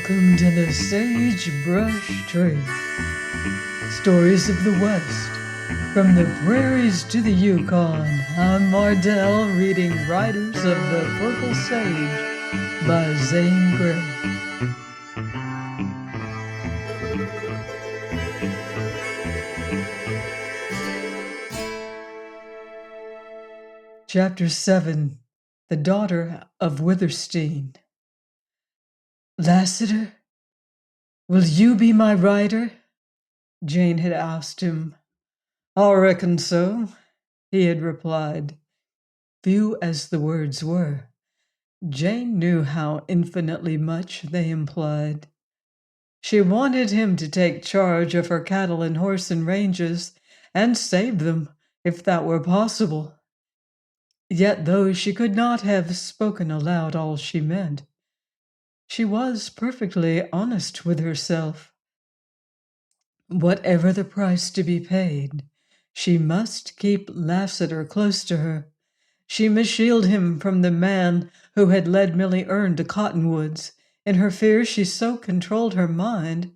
Welcome to the Sagebrush Trail. Stories of the West. From the prairies to the Yukon, I'm Mardell reading Riders of the Purple Sage by Zane Grey. Chapter 7. The Daughter of Withersteen. Lassiter, will you be my rider? Jane had asked him. I reckon so, he had replied. Few as the words were, Jane knew how infinitely much they implied. She wanted him to take charge of her cattle and horse and ranges, and save them, if that were possible. Yet though she could not have spoken aloud all she meant, she was perfectly honest with herself. Whatever the price to be paid, she must keep Lassiter close to her. She must shield him from the man who had led Millie Erne to Cottonwoods. In her fear, she so controlled her mind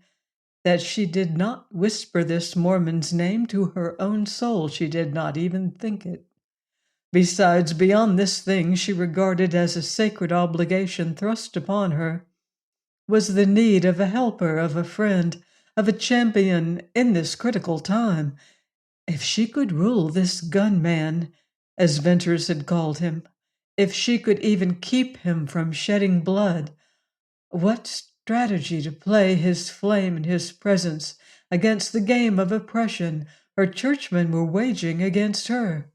that she did not whisper this Mormon's name to her own soul. She did not even think it. Besides, beyond this thing she regarded as a sacred obligation thrust upon her, was the need of a helper, of a friend, of a champion in this critical time. If she could rule this gunman, as Venters had called him, if she could even keep him from shedding blood, what strategy to play his flame and his presence against the game of oppression her churchmen were waging against her?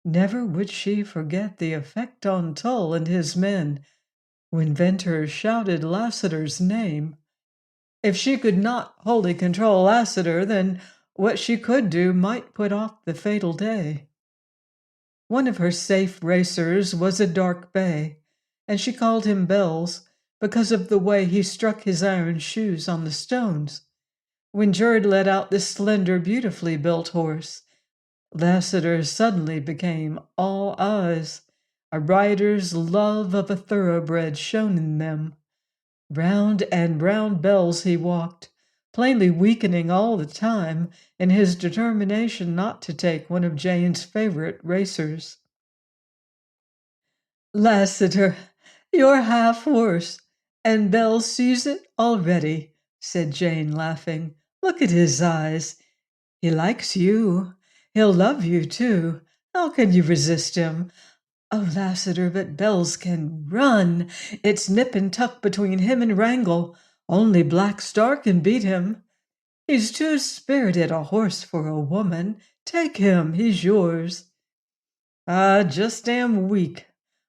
Never would she forget the effect on Tull and his men when Venters shouted Lassiter's name. If she could not wholly control Lassiter, then what she could do might put off the fatal day. One of her safe racers was a dark bay, and she called him Bells because of the way he struck his iron shoes on the stones. When Jerd let out this slender, beautifully built horse, Lassiter suddenly became all eyes. A rider's love of a thoroughbred shone in them. Round and round Bells he walked, plainly weakening all the time in his determination not to take one of Jane's favorite racers. Lassiter, you're half horse, and Bells sees it already, said Jane, laughing. Look at his eyes. He likes you. He'll love you, too. How can you resist him? Oh, Lassiter, but Bells can run. It's nip and tuck between him and Wrangle. Only Black Star can beat him. He's too spirited a horse for a woman. Take him, he's yours. I just am weak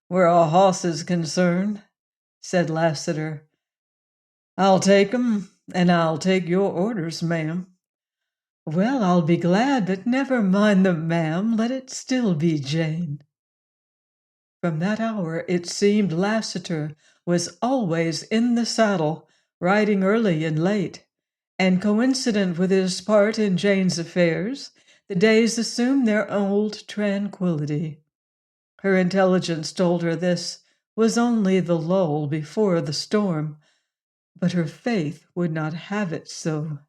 where a hoss is concerned, said Lassiter. I'll take 'em, and I'll take your orders, ma'am. Well, I'll be glad, but never mind the ma'am. Let it still be Jane. From that hour, it seemed Lassiter was always in the saddle, riding early and late, and coincident with his part in Jane's affairs, the days assumed their old tranquillity. Her intelligence told her this was only the lull before the storm, but her faith would not have it so.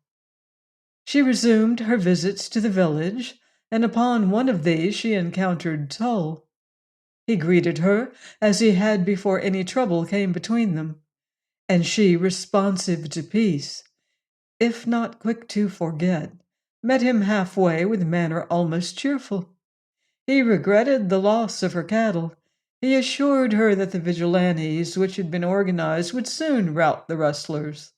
She resumed her visits to the village, and upon one of these she encountered Tull. He greeted her as he had before any trouble came between them, and she, responsive to peace, if not quick to forget, met him halfway with manner almost cheerful. He regretted the loss of her cattle. He assured her that the vigilantes which had been organized would soon rout the rustlers.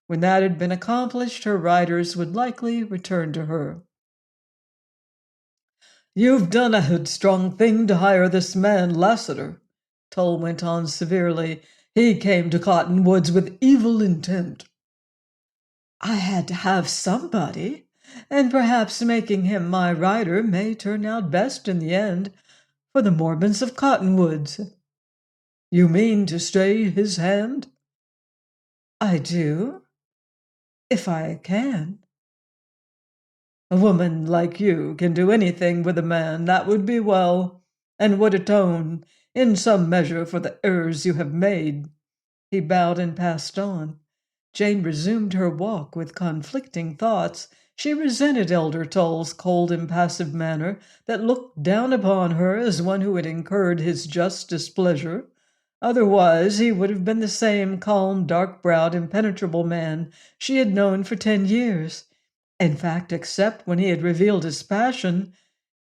When that had been accomplished, her riders would likely return to her. You've done a headstrong thing to hire this man Lassiter, Tull went on severely. He came to Cottonwoods with evil intent. I had to have somebody, and perhaps making him my rider may turn out best in the end for the Mormons of Cottonwoods. You mean to stay his hand? I do, if I can. A woman like you can do anything with a man, that would be well, and would atone, in some measure, for the errors you have made. He bowed and passed on. Jane resumed her walk with conflicting thoughts. She resented Elder Toll's cold, impassive manner that looked down upon her as one who had incurred his just displeasure. Otherwise, he would have been the same calm, dark-browed, impenetrable man she had known for 10 years. In fact, except when he had revealed his passion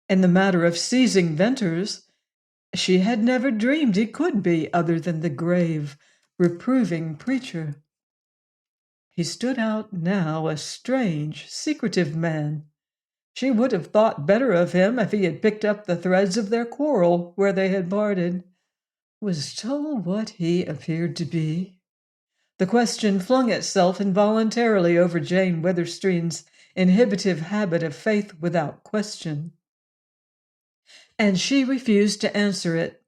in the matter of seizing Venters, she had never dreamed he could be other than the grave, reproving preacher. He stood out now, a strange, secretive man. She would have thought better of him if he had picked up the threads of their quarrel where they had parted. Was Tull what he appeared to be? The question flung itself involuntarily over Jane Withersteen's inhibitive habit of faith without question, and she refused to answer it.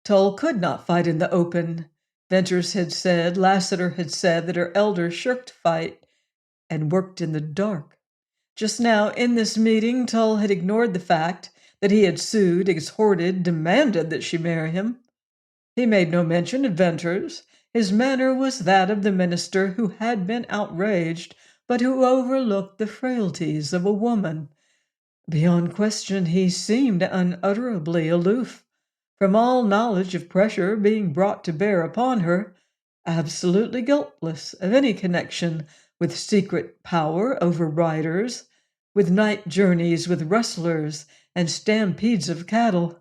Tull could not fight in the open. Venters had said, Lassiter had said that her elder shirked fight and worked in the dark. Just now, in this meeting, Tull had ignored the fact that he had sued, exhorted, demanded that she marry him. He made no mention of Venters. His manner was that of the minister who had been outraged, but who overlooked the frailties of a woman. Beyond question, he seemed unutterably aloof from all knowledge of pressure being brought to bear upon her, absolutely guiltless of any connection with secret power over riders, with night journeys with rustlers and stampedes of cattle.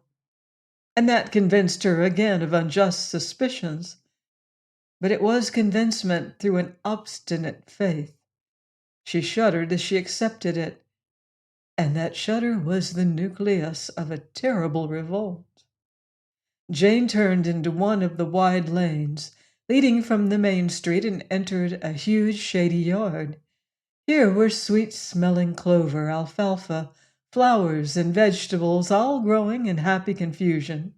And that convinced her again of unjust suspicions. But it was convincement through an obstinate faith. She shuddered as she accepted it, and that shudder was the nucleus of a terrible revolt. Jane turned into one of the wide lanes leading from the main street and entered a huge shady yard. Here were sweet-smelling clover, alfalfa, flowers, and vegetables, all growing in happy confusion.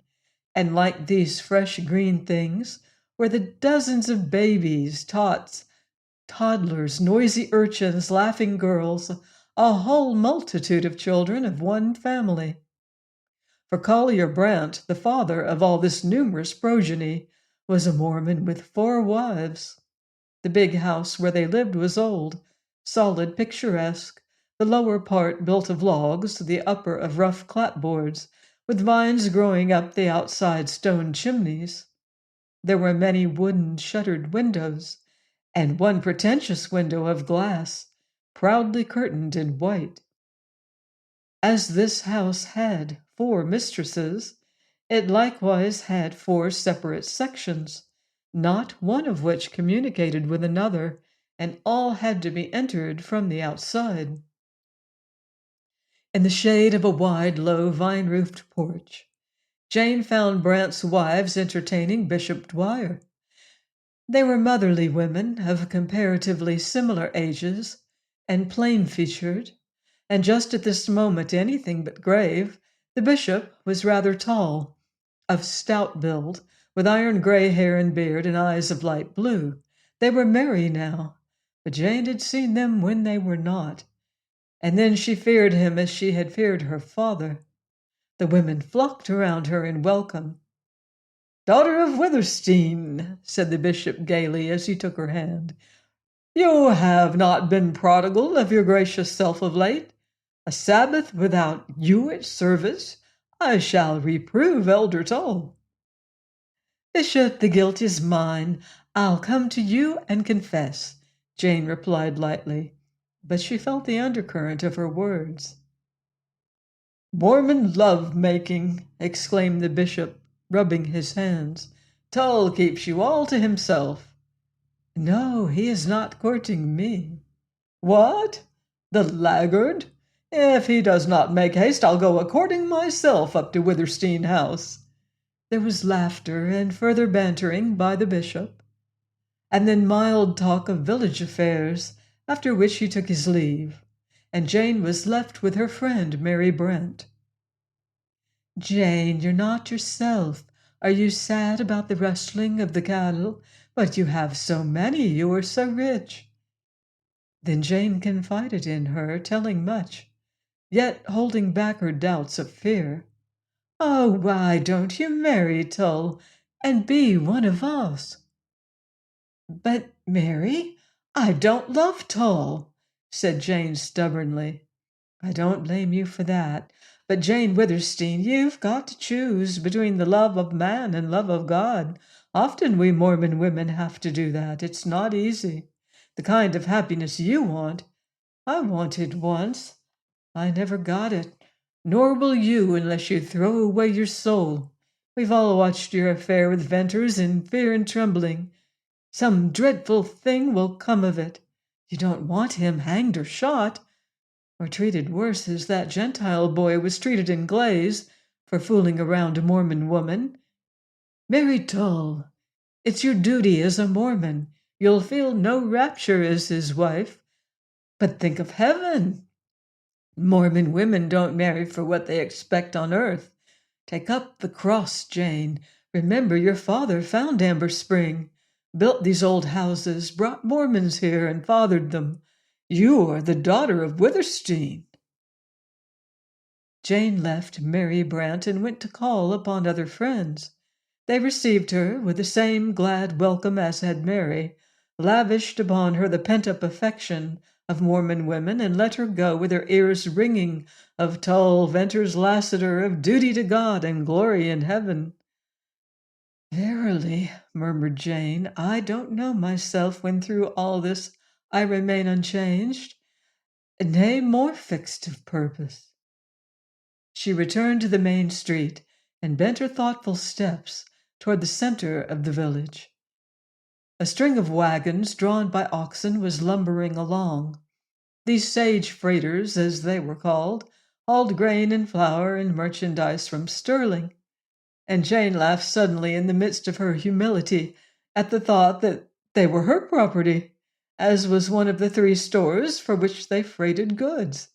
And like these fresh green things were the dozens of babies, tots, toddlers, noisy urchins, laughing girls, a whole multitude of children of one family. For Collier Brant, the father of all this numerous progeny, was a Mormon with 4 wives. The big house where they lived was old, solid, picturesque, the lower part built of logs, the upper of rough clapboards, with vines growing up the outside stone chimneys. There were many wooden shuttered windows, and one pretentious window of glass, proudly curtained in white. As this house had 4 mistresses, it likewise had 4 separate sections, not one of which communicated with another, and all had to be entered from the outside. In the shade of a wide, low, vine-roofed porch, Jane found Brant's wives entertaining Bishop Dwyer. They were motherly women of comparatively similar ages and plain-featured, and just at this moment anything but grave. The bishop was rather tall, of stout build, with iron gray hair and beard and eyes of light blue. They were merry now, but Jane had seen them when they were not, and then she feared him as she had feared her father. The women flocked around her in welcome. "Daughter of Withersteen," said the bishop gaily as he took her hand, "you have not been prodigal of your gracious self of late. A Sabbath without you at service? I shall reprove Elder Tull." "Bishop, the guilt is mine. I'll come to you and confess," Jane replied lightly, but she felt the undercurrent of her words. "Mormon love-making!" exclaimed the bishop, rubbing his hands. "Tull keeps you all to himself." "No, he is not courting me." "What? The laggard! If he does not make haste, I'll go a-courting myself up to Withersteen House." There was laughter and further bantering by the bishop, and then mild talk of village affairs, after which he took his leave, and Jane was left with her friend Mary Brant. "Jane, you're not yourself. Are you sad about the rustling of the cattle? But you have so many, you are so rich." Then Jane confided in her, telling much, yet holding back her doubts of fear. "Oh, why don't you marry, Tull, and be one of us?" "But, Mary, I don't love Tull, said Jane stubbornly. I don't blame you for that. But Jane Withersteen, you've got to choose between the love of man and love of God. Often we Mormon women have to do that. It's not easy. The kind of happiness you want, I wanted once. I never got it. Nor will you unless you throw away your soul. We've all watched your affair with Venters in fear and trembling. Some dreadful thing will come of it. You don't want him hanged or shot, or treated worse as that Gentile boy was treated in Glaze for fooling around a Mormon woman. Marry Tull. It's your duty as a Mormon. You'll feel no rapture as his wife. But think of heaven. Mormon women don't marry for what they expect on earth. Take up the cross, Jane. Remember your father found Amber Spring, built these old houses, brought Mormons here and fathered them. You are the daughter of Withersteen. Jane left Mary Brant and went to call upon other friends. They received her with the same glad welcome as had Mary, lavished upon her the pent-up affection of Mormon women, and let her go with her ears ringing of Tull, Venters, Lassiter, of duty to God and glory in heaven. Verily, murmured Jane, I don't know myself when through all this I remain unchanged, nay, more fixed of purpose. She returned to the main street and bent her thoughtful steps toward the center of the village. A string of wagons drawn by oxen was lumbering along. These sage freighters, as they were called, hauled grain and flour and merchandise from Sterling, and Jane laughed suddenly in the midst of her humility at the thought that they were her property, as was one of the 3 stores for which they freighted goods.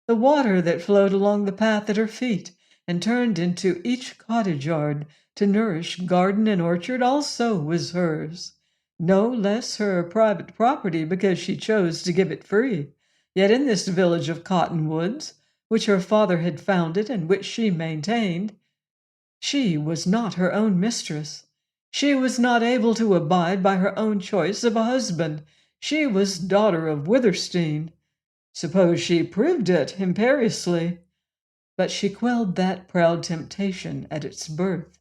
The water that flowed along the path at her feet and turned into each cottage yard to nourish garden and orchard also was hers, no less her private property because she chose to give it free. Yet in this village of cottonwoods, which her father had founded and which she maintained, she was not her own mistress. She was not able to abide by her own choice of a husband. She was daughter of Withersteen. Suppose she proved it imperiously. But she quelled that proud temptation at its birth.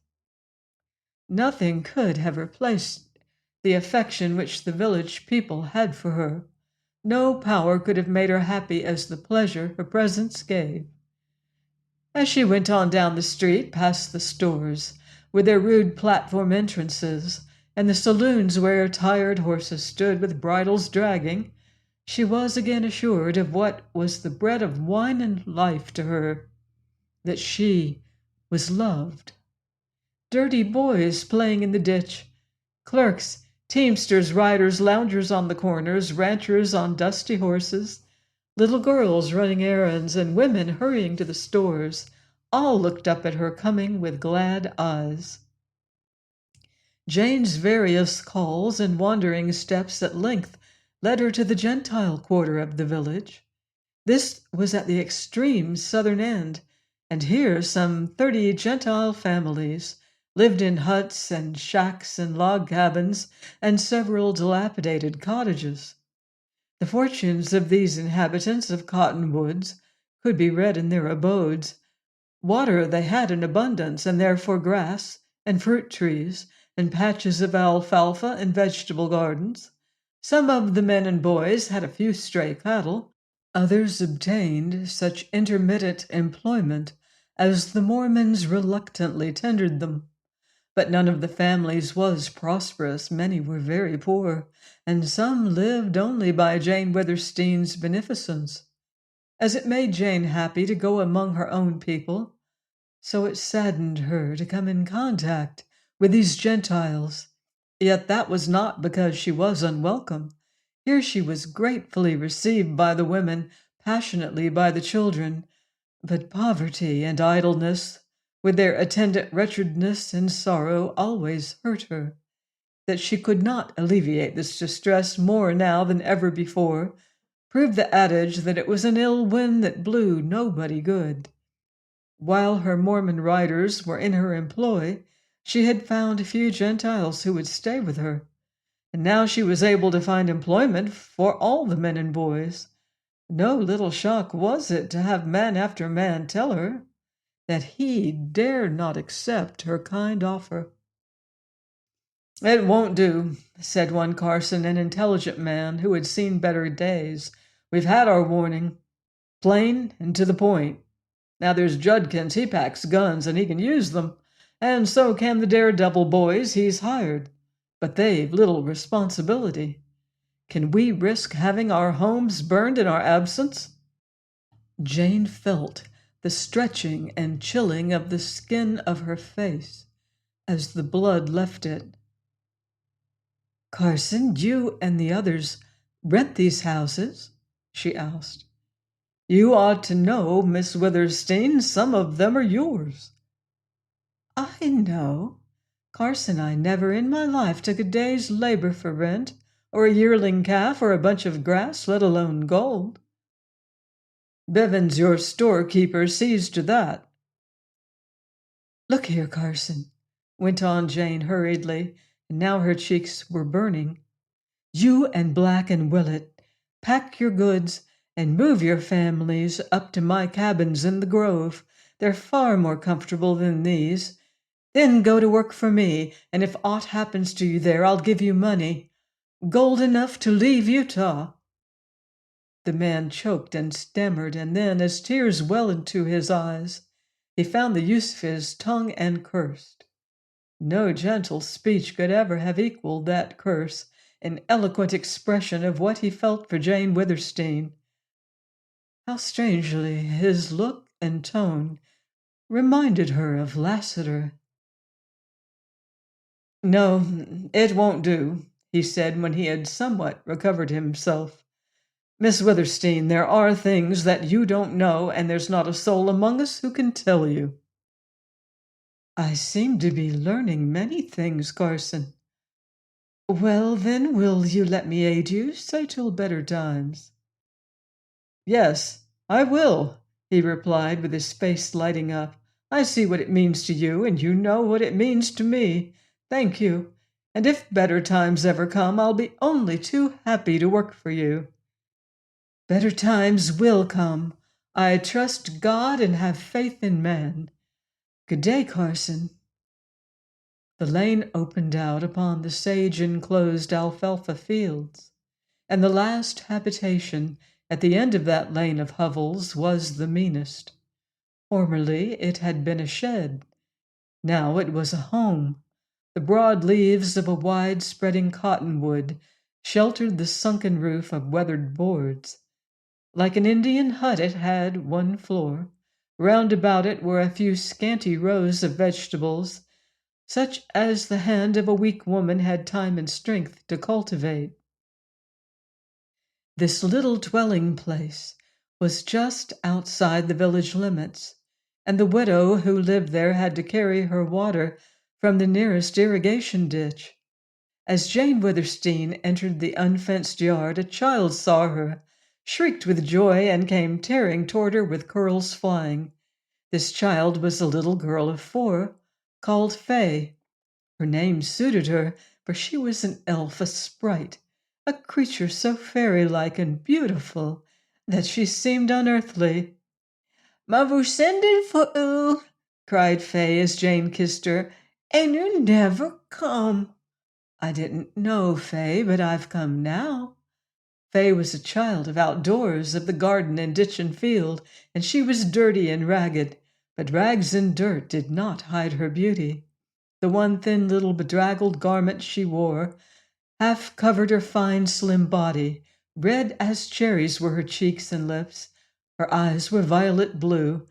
Nothing could have replaced the affection which the village people had for her. No power could have made her happy as the pleasure her presence gave. As she went on down the street, past the stores, with their rude platform entrances, and the saloons where tired horses stood with bridles dragging, she was again assured of what was the bread of wine and life to her, that she was loved. Dirty boys playing in the ditch, clerks, teamsters, riders, loungers on the corners, ranchers on dusty horses, little girls running errands, and women hurrying to the stores, all looked up at her coming with glad eyes. Jane's various calls and wandering steps at length led her to the Gentile quarter of the village. This was at the extreme southern end, and here some 30 Gentile families lived in huts and shacks and log cabins and several dilapidated cottages. The fortunes of these inhabitants of cottonwoods could be read in their abodes. Water they had in abundance, and therefore grass and fruit trees and patches of alfalfa and vegetable gardens. Some of the men and boys had a few stray cattle. Others obtained such intermittent employment as the Mormons reluctantly tendered them. But none of the families was prosperous. Many were very poor, and some lived only by Jane Withersteen's beneficence. As it made Jane happy to go among her own people, so it saddened her to come in contact with these Gentiles. Yet that was not because she was unwelcome. Here she was gratefully received by the women, passionately by the children, but poverty and idleness, with their attendant wretchedness and sorrow, always hurt her. That she could not alleviate this distress more now than ever before proved the adage that it was an ill wind that blew nobody good. While her Mormon riders were in her employ, she had found a few Gentiles who would stay with her, and now she was able to find employment for all the men and boys. No little shock was it to have man after man tell her that he dared not accept her kind offer. "It won't do," said one Carson, an intelligent man who had seen better days. "We've had our warning. Plain and to the point. Now there's Judkins. He packs guns and he can use them, and so can the daredevil boys he's hired. But they've little responsibility. Can we risk having our homes burned in our absence?" Jane felt the stretching and chilling of the skin of her face as the blood left it. "Carson, you and the others rent these houses?" she asked. "You ought to know, Miss Withersteen. Some of them are yours." "I know. Carson, I never in my life took a day's labor for rent, or a yearling calf, or a bunch of grass, let alone gold." "Bivens, your storekeeper, sees to that." "Look here, Carson," went on Jane hurriedly, and now her cheeks were burning. "You and Black and Willett pack your goods and move your families up to my cabins in the grove. They're far more comfortable than these. Then go to work for me, and if aught happens to you there, I'll give you money. Gold enough to leave Utah." The man choked and stammered, and then, as tears welled into his eyes, he found the use of his tongue and cursed. No gentle speech could ever have equaled that curse, an eloquent expression of what he felt for Jane Withersteen. How strangely his look and tone reminded her of Lassiter. "No, it won't do," he said when he had somewhat recovered himself. "Miss Withersteen, there are things that you don't know, and there's not a soul among us who can tell you." "I seem to be learning many things, Carson." "Well, then, will you let me aid you, say till better times?" "Yes, I will," he replied with his face lighting up. "I see what it means to you, and you know what it means to me. Thank you. And if better times ever come, I'll be only too happy to work for you." "Better times will come. I trust God and have faith in man. Good day, Carson." The lane opened out upon the sage-enclosed alfalfa fields, and the last habitation at the end of that lane of hovels was the meanest. Formerly it had been a shed. Now it was a home. The broad leaves of a wide-spreading cottonwood sheltered the sunken roof of weathered boards. Like an Indian hut, it had one floor. Round about it were a few scanty rows of vegetables, such as the hand of a weak woman had time and strength to cultivate. This little dwelling place was just outside the village limits, and the widow who lived there had to carry her water from the nearest irrigation ditch. As Jane Withersteen entered the unfenced yard, a child saw her, shrieked with joy, and came tearing toward her with curls flying. This child was a little girl of 4, called Fay. Her name suited her, for she was an elf, a sprite, a creature so fairy-like and beautiful that she seemed unearthly. "Muvver sending for oo," cried Fay as Jane kissed her, "and you never come." "I didn't know, Fay, but I've come now." Fay was a child of outdoors, of the garden and ditch and field, and she was dirty and ragged, but rags and dirt did not hide her beauty. The one thin little bedraggled garment she wore half covered her fine, slim body. Red as cherries were her cheeks and lips. Her eyes were violet blue,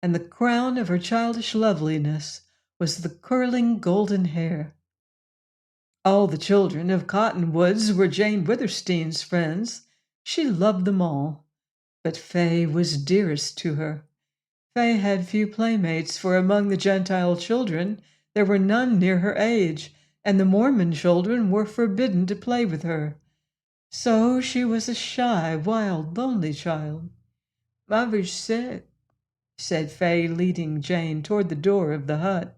and the crown of her childish loveliness was the curling golden hair. All the children of Cottonwoods were Jane Withersteen's friends. She loved them all, but Fay was dearest to her. Fay had few playmates, for among the Gentile children there were none near her age, and the Mormon children were forbidden to play with her. So she was a shy, wild, lonely child. "Muvver's sick," said Fay, leading Jane toward the door of the hut.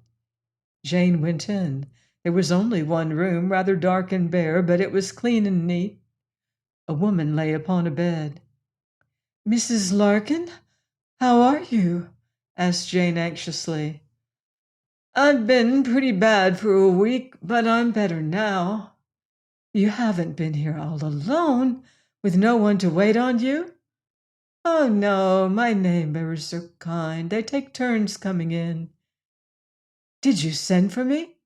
Jane went in. There was only one room, rather dark and bare, but it was clean and neat. A woman lay upon a bed. "Mrs. Larkin, how are you?" asked Jane anxiously. "I've been pretty bad for a week, but I'm better now." "You haven't been here all alone, with no one to wait on you?" "Oh, no, my neighbors are kind. They take turns coming in." "Did you send for me?"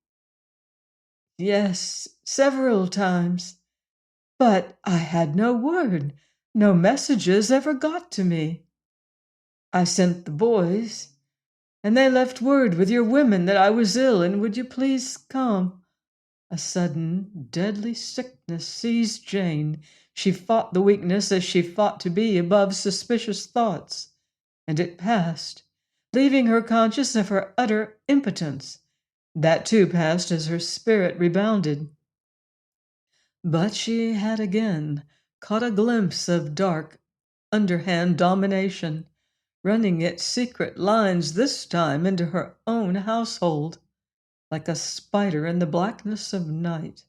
"Yes, several times. But I had no word. No messages ever got to me." "I sent the boys, and they left word with your women that I was ill, and would you please come?" A sudden, deadly sickness seized Jane. She fought the weakness as she fought to be above suspicious thoughts, and it passed, leaving her conscious of her utter impotence. That too passed as her spirit rebounded. But she had again caught a glimpse of dark, underhand domination, running its secret lines this time into her own household. Like a spider in the blackness of night,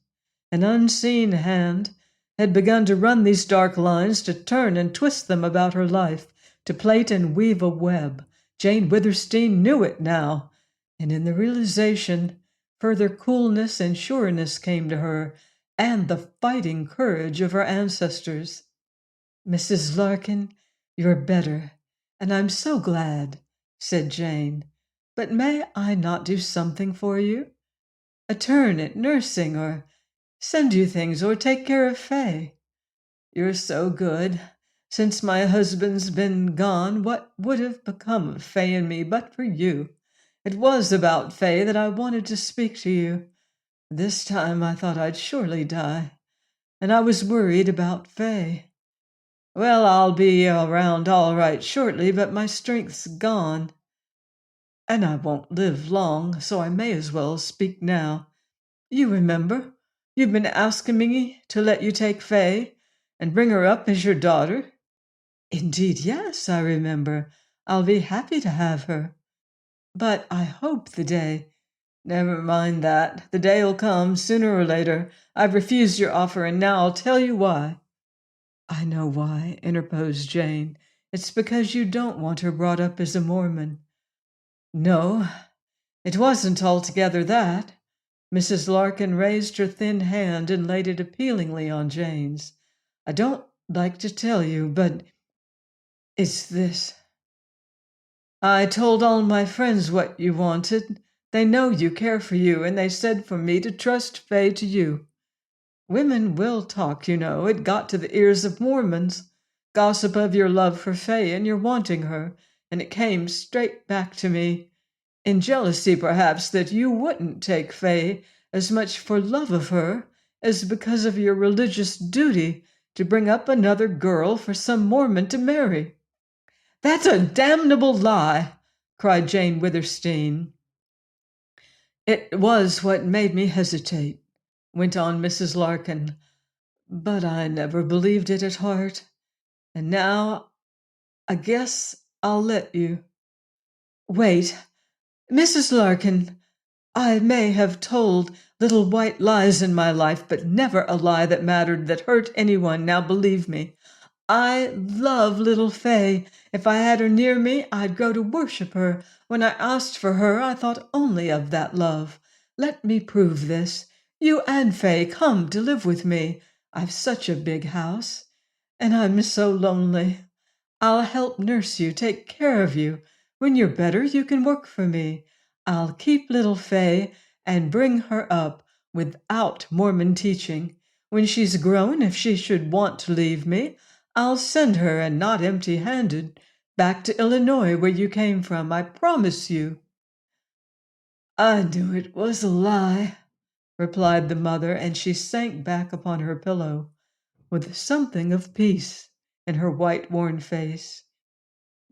an unseen hand had begun to run these dark lines, to turn and twist them about her life, to plait and weave a web. Jane Withersteen knew it now, and in the realization, further coolness and sureness came to her, and the fighting courage of her ancestors. "Mrs. Larkin, you're better, and I'm so glad," said Jane. "But may I not do something for you? A turn at nursing, or send you things, or take care of Fay? You're so good. Since my husband's been gone, what would have become of Fay and me but for you? It was about Fay that I wanted to speak to you. This time I thought I'd surely die, and I was worried about Fay. Well, I'll be around all right shortly, but my strength's gone, and I won't live long, so I may as well speak now. You remember, you've been asking me to let you take Fay and bring her up as your daughter?" "Indeed, yes, I remember. I'll be happy to have her. But I hope the day—" "Never mind that. The day'll come, sooner or later. I've refused your offer, and now I'll tell you why." "I know why," interposed Jane. "It's because you don't want her brought up as a Mormon." "No, it wasn't altogether that." Mrs. Larkin raised her thin hand and laid it appealingly on Jane's. "I don't like to tell you, but it's this. I told all my friends what you wanted. They know you care for you, and they said for me to trust Fay to you. Women will talk, you know. It got to the ears of Mormons. Gossip of your love for Fay and your wanting her, and it came straight back to me. In jealousy, perhaps, that you wouldn't take Fay as much for love of her as because of your religious duty to bring up another girl for some Mormon to marry." "That's a damnable lie!" cried Jane Withersteen. "It was what made me hesitate," went on Mrs. Larkin. "But I never believed it at heart. And now I guess I'll let you." "Wait, Mrs. Larkin. I may have told little white lies in my life, but never a lie that mattered, that hurt anyone. Now believe me. I love little Fay. If I had her near me, I'd go to worship her. When I asked for her, I thought only of that love. Let me prove this. You and Fay come to live with me. I've such a big house, and I'm so lonely. I'll help nurse you, take care of you. When you're better, you can work for me. I'll keep little Fay and bring her up without Mormon teaching. When she's grown, if she should want to leave me, I'll send her, and not empty-handed, back to Illinois where you came from. I promise you." "I knew it was a lie," replied the mother, and she sank back upon her pillow with something of peace in her white, worn face.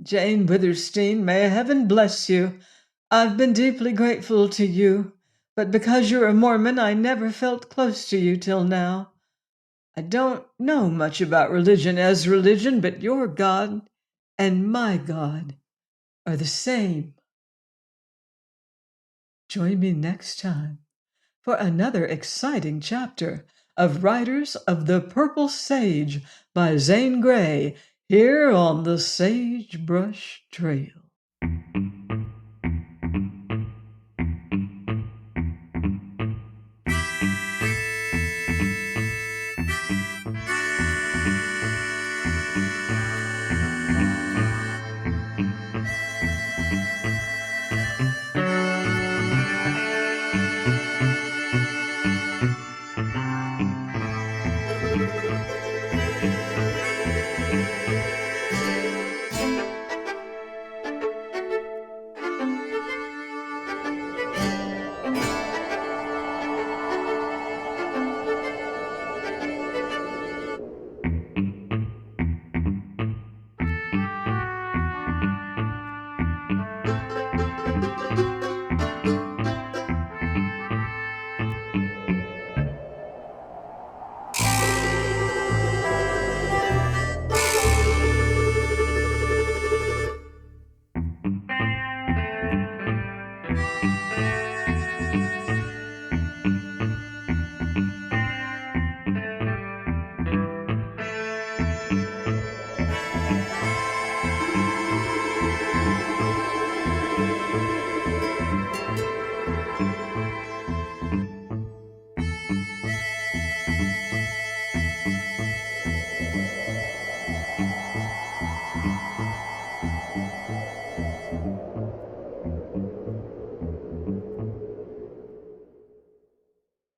"Jane Withersteen, may heaven bless you. I've been deeply grateful to you, but because you're a Mormon, I never felt close to you till now. I don't know much about religion as religion, but your God and my God are the same." Join me next time for another exciting chapter of Riders of the Purple Sage by Zane Grey here on the Sagebrush Trail.